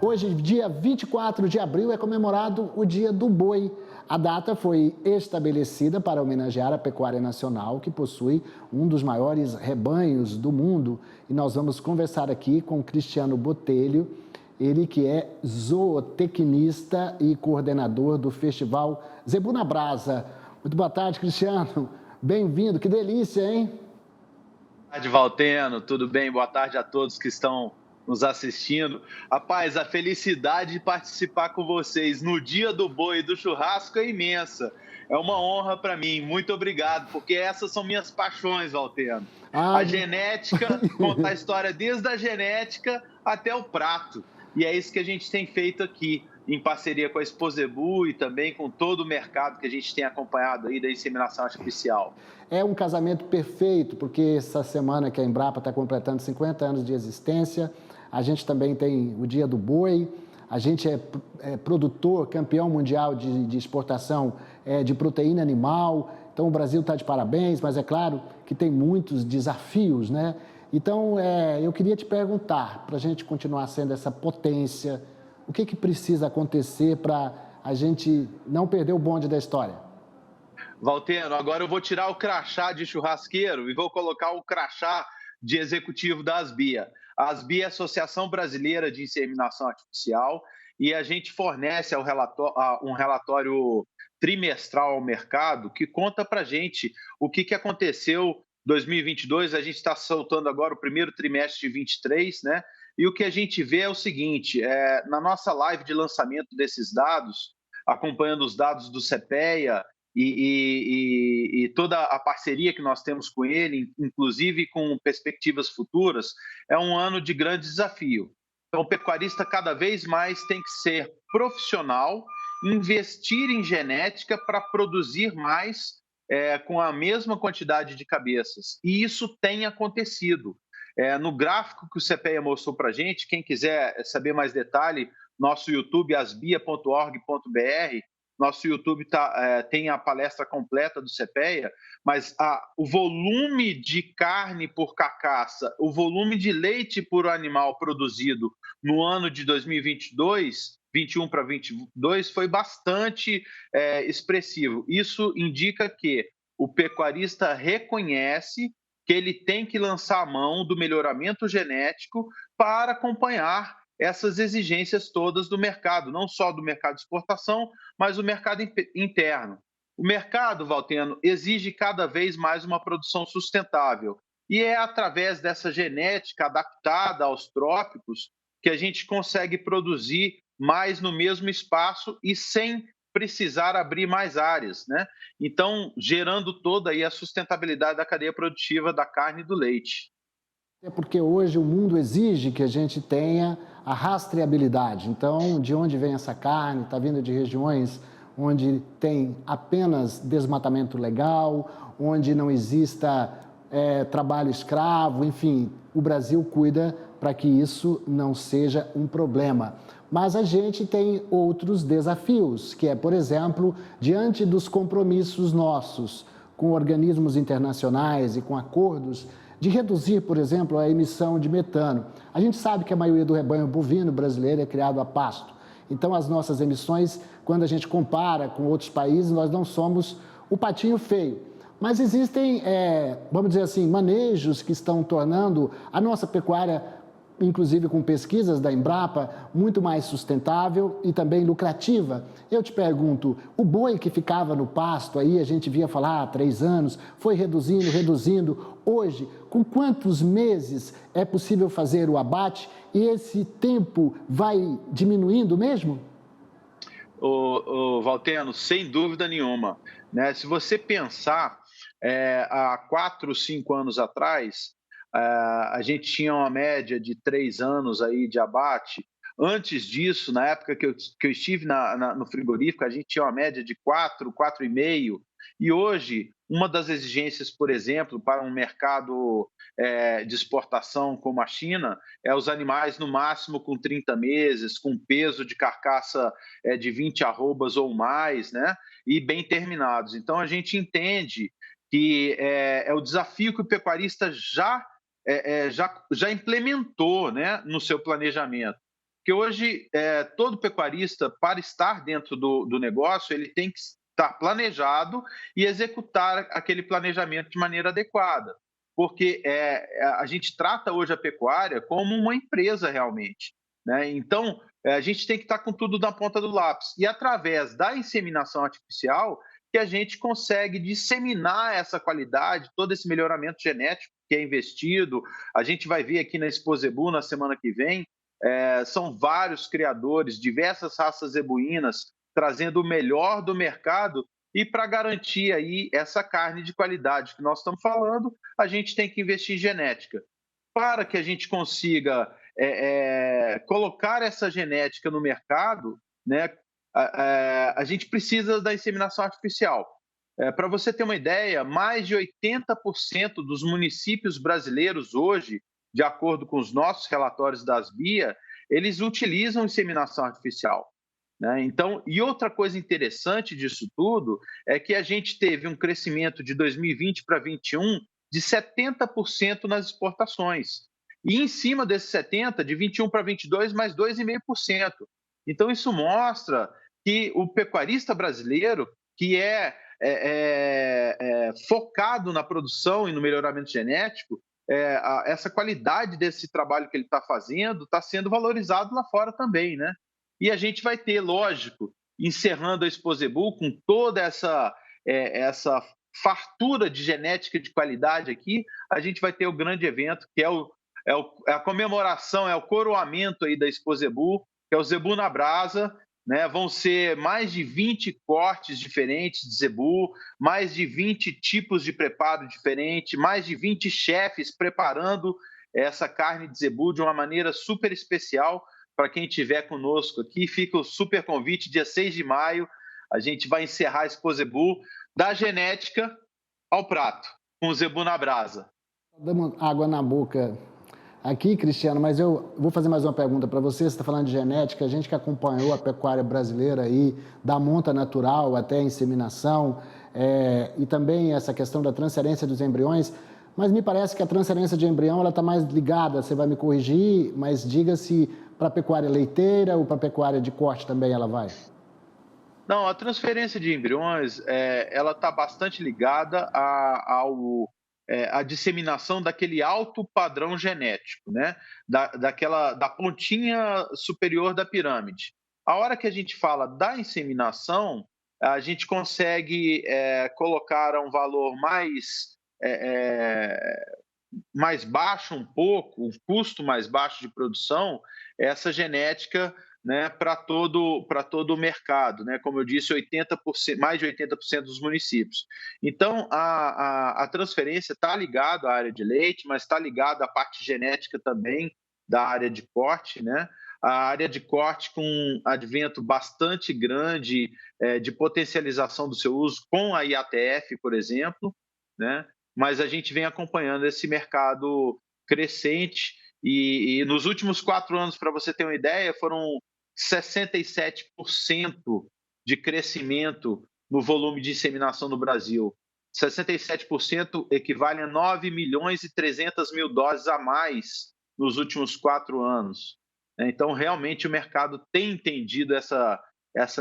Hoje, dia 24 de abril, é comemorado o Dia do Boi. A data foi estabelecida para homenagear a pecuária nacional, que possui um dos maiores rebanhos do mundo. E nós vamos conversar aqui com Cristiano Botelho, ele que é zootecnista e coordenador do Festival Zebu na Brasa. Muito boa tarde, Cristiano. Bem-vindo, que delícia, hein? Boa tarde, Valteno, tudo bem? Boa tarde a todos que estão nos assistindo. Rapaz, a felicidade de participar com vocês no Dia do Boi e do Churrasco é imensa. É uma honra para mim. Muito obrigado, porque essas são minhas paixões, Valteno. Ah, A genética, contar a história desde a genética até o prato. E é isso que a gente tem feito aqui, em parceria com a Expo Zebu e também com todo o mercado que a gente tem acompanhado aí da inseminação artificial. é um casamento perfeito, porque essa semana que a Embrapa está completando 50 anos de existência, a gente também tem o Dia do Boi, a gente é produtor, campeão mundial de exportação de proteína animal, então o Brasil está de parabéns, mas é claro que tem muitos desafios, né? Então, eu queria te perguntar, para a gente continuar sendo essa potência, o que precisa acontecer para a gente não perder o bonde da história? Valteno, agora eu vou tirar o crachá de churrasqueiro e vou colocar o crachá de executivo da Asbia. A Asbia é a Associação Brasileira de Inseminação Artificial e a gente fornece um relatório trimestral ao mercado que conta para a gente o que aconteceu em 2022. A gente está soltando agora o primeiro trimestre de 23, né? E o que a gente vê é o seguinte, na nossa live de lançamento desses dados, acompanhando os dados do CPEA, e toda a parceria que nós temos com ele, inclusive com perspectivas futuras, é um ano de grande desafio. Então, o pecuarista cada vez mais tem que ser profissional, investir em genética para produzir mais com a mesma quantidade de cabeças. E isso tem acontecido. No gráfico que o CPEA mostrou para a gente, quem quiser saber mais detalhe, nosso YouTube, asbia.org.br, nosso YouTube tem a palestra completa do CPEA, mas o volume de carne por carcaça, o volume de leite por animal produzido no ano de 2022, 21 para 22, foi bastante expressivo. Isso indica que o pecuarista reconhece que ele tem que lançar a mão do melhoramento genético para acompanhar essas exigências todas do mercado, não só do mercado de exportação, mas o mercado interno. O mercado, Valteno, exige cada vez mais uma produção sustentável. E é através dessa genética adaptada aos trópicos que a gente consegue produzir mais no mesmo espaço e sem precisar abrir mais áreas, né? Então, gerando toda aí a sustentabilidade da cadeia produtiva da carne e do leite. É porque hoje o mundo exige que a gente tenha a rastreabilidade. Então, de onde vem essa carne? Está vindo de regiões onde tem apenas desmatamento legal, onde não exista trabalho escravo, enfim, o Brasil cuida para que isso não seja um problema. Mas a gente tem outros desafios, que é, por exemplo, diante dos compromissos nossos com organismos internacionais e com acordos, de reduzir, por exemplo, a emissão de metano. A gente sabe que a maioria do rebanho bovino brasileiro é criado a pasto. Então, as nossas emissões, quando a gente compara com outros países, nós não somos o patinho feio. Mas existem, vamos dizer assim, manejos que estão tornando a nossa pecuária, inclusive com pesquisas da Embrapa, muito mais sustentável e também lucrativa. Eu te pergunto, o boi que ficava no pasto, aí a gente via falar há 3 anos, foi reduzindo. Hoje, com quantos meses é possível fazer o abate e esse tempo vai diminuindo mesmo? Valteno, sem dúvida nenhuma, né? Se você pensar, há 4, 5 anos atrás, a gente tinha uma média de 3 anos aí de abate. Antes disso, na época que eu estive no frigorífico, a gente tinha uma média de 4, 4,5. E hoje, uma das exigências, por exemplo, para um mercado de exportação como a China, é os animais no máximo com 30 meses, com peso de carcaça de 20 arrobas ou mais, né? E bem terminados. Então, a gente entende que é o desafio que o pecuarista já implementou, né, no seu planejamento. Porque hoje, todo pecuarista, para estar dentro do negócio, ele tem que estar planejado e executar aquele planejamento de maneira adequada. Porque a gente trata hoje a pecuária como uma empresa realmente, né? Então, a gente tem que estar com tudo na ponta do lápis. E através da inseminação artificial, que a gente consegue disseminar essa qualidade, todo esse melhoramento genético que é investido. A gente vai ver aqui na Expo Zebu na semana que vem, são vários criadores, diversas raças zebuínas, trazendo o melhor do mercado. E para garantir aí essa carne de qualidade que nós estamos falando, a gente tem que investir em genética. Para que a gente consiga colocar essa genética no mercado, né, a gente precisa da inseminação artificial. Para você ter uma ideia, mais de 80% dos municípios brasileiros hoje, de acordo com os nossos relatórios das BIA, eles utilizam inseminação artificial, né? Então, e outra coisa interessante disso tudo é que a gente teve um crescimento de 2020 para 2021 de 70% nas exportações. E em cima desses 70%, de 21 para 22, mais 2,5%. Então, isso mostra que o pecuarista brasileiro, que focado na produção e no melhoramento genético, essa qualidade desse trabalho que ele está fazendo está sendo valorizado lá fora também, né? E a gente vai ter, lógico, encerrando a Expo Zebu com toda essa fartura de genética de qualidade aqui, a gente vai ter o grande evento, que é a comemoração, é o coroamento aí da Expo Zebu, que é o Zebu na Brasa, né? Vão ser mais de 20 cortes diferentes de zebu, mais de 20 tipos de preparo diferente, mais de 20 chefes preparando essa carne de zebu de uma maneira super especial. Para quem estiver conosco aqui, fica o super convite, dia 6 de maio, a gente vai encerrar a Expo Zebu, da genética ao prato, com o zebu na brasa. Dando água na boca aqui, Cristiano, mas eu vou fazer mais uma pergunta para você. Você está falando de genética, a gente que acompanhou a pecuária brasileira aí, da monta natural até a inseminação, e também essa questão da transferência dos embriões, mas me parece que a transferência de embrião ela está mais ligada, você vai me corrigir, mas diga-se para a pecuária leiteira ou para a pecuária de corte também ela vai? Não, a transferência de embriões, ela está bastante ligada à disseminação daquele alto padrão genético, né? Da pontinha superior da pirâmide. A hora que a gente fala da inseminação, a gente consegue colocar a um valor mais baixo um pouco, um custo mais baixo de produção, essa genética, né, para todo o mercado, né? Como eu disse, 80%, mais de 80% dos municípios. Então, a transferência está ligada à área de leite, mas está ligada à parte genética também da área de corte, né? A área de corte com um advento bastante grande de potencialização do seu uso com a IATF, por exemplo, né? Mas a gente vem acompanhando esse mercado crescente e nos últimos 4 anos, para você ter uma ideia, foram 67% de crescimento no volume de inseminação no Brasil. 67% equivale a 9 milhões e 300 mil doses a mais nos últimos 4 anos. Então, realmente, o mercado tem entendido essa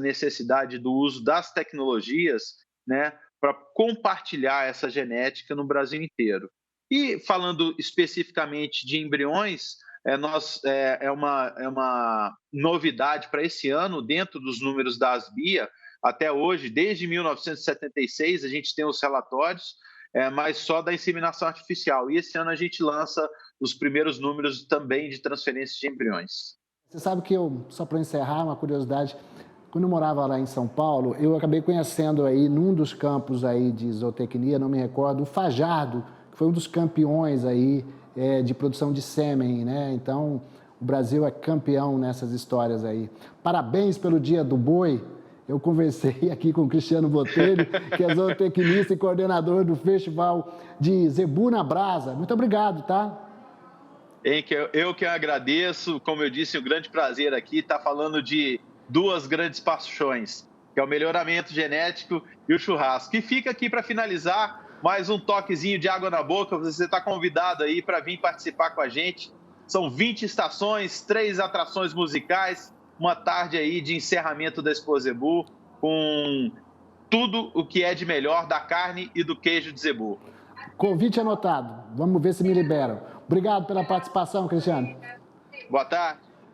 necessidade do uso das tecnologias, né, para compartilhar essa genética no Brasil inteiro. E falando especificamente de embriões, é uma novidade para esse ano, dentro dos números da ASBIA, até hoje, desde 1976, a gente tem os relatórios, mas só da inseminação artificial. E esse ano a gente lança os primeiros números também de transferência de embriões. Você sabe que só para encerrar, uma curiosidade, quando eu morava lá em São Paulo, eu acabei conhecendo aí, num dos campos aí de zootecnia, não me recordo, o Fajardo, que foi um dos campeões aí de produção de sêmen, né? Então, o Brasil é campeão nessas histórias aí. Parabéns pelo Dia do Boi. Eu conversei aqui com o Cristiano Botelho, que é zootecnista e coordenador do Festival de Zebu na Brasa. Muito obrigado, tá? Eu que agradeço, como eu disse, um grande prazer aqui estar falando de duas grandes paixões, que é o melhoramento genético e o churrasco. E fica aqui para finalizar mais um toquezinho de água na boca. Você está convidado aí para vir participar com a gente. São 20 estações, 3 atrações musicais, uma tarde aí de encerramento da Expo Zebu, com tudo o que é de melhor da carne e do queijo de zebu. Convite anotado. Vamos ver se me liberam. Obrigado pela participação, Cristiano. Boa tarde.